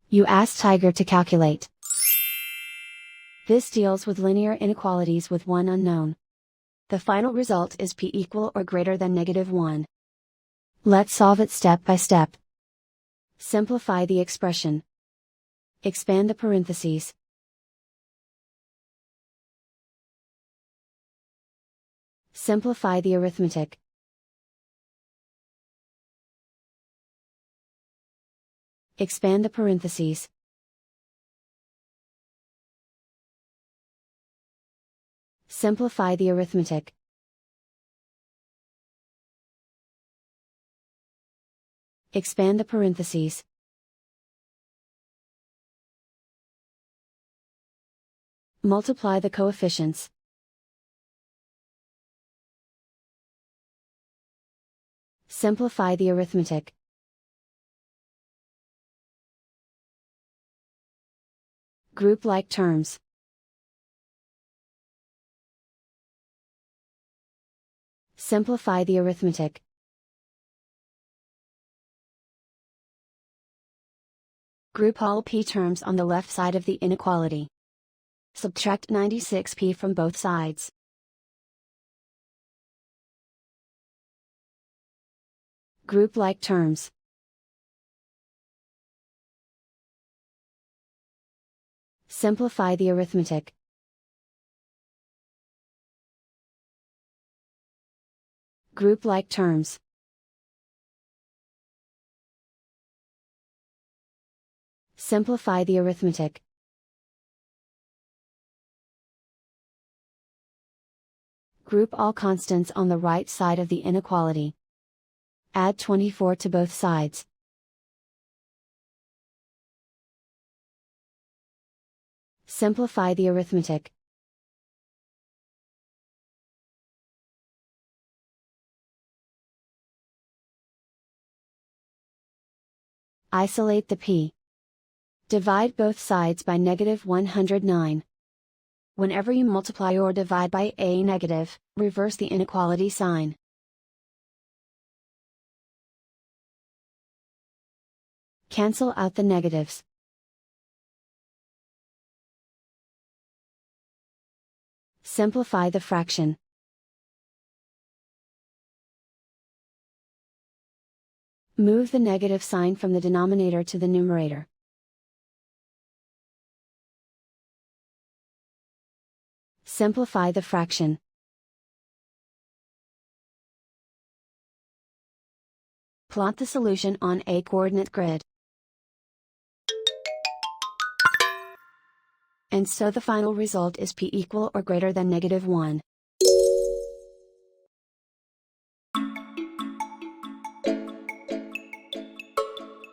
You ask Tiger to calculate. This deals with linear inequalities with one unknown. The final result is p equal or greater than -1. Let's solve it step by step. Simplify the expression. Expand the parentheses. Simplify the arithmetic. Expand the parentheses. Simplify the arithmetic. Expand the parentheses. Multiply the coefficients. Simplify the arithmetic. Group like terms. Simplify the arithmetic. Group all p terms on the left side of the inequality. Subtract 96p from both sides. Group like terms. Simplify the arithmetic. Group like terms. Simplify the arithmetic. Group all constants on the right side of the inequality. Add 24 to both sides. Simplify the arithmetic. Isolate the p. Divide both sides by -109. Whenever you multiply or divide by a negative, reverse the inequality sign. Cancel out the negatives. Simplify the fraction. Move the negative sign from the denominator to the numerator. Simplify the fraction. Plot the solution on a coordinate grid. And so the final result is p equal or greater than -1.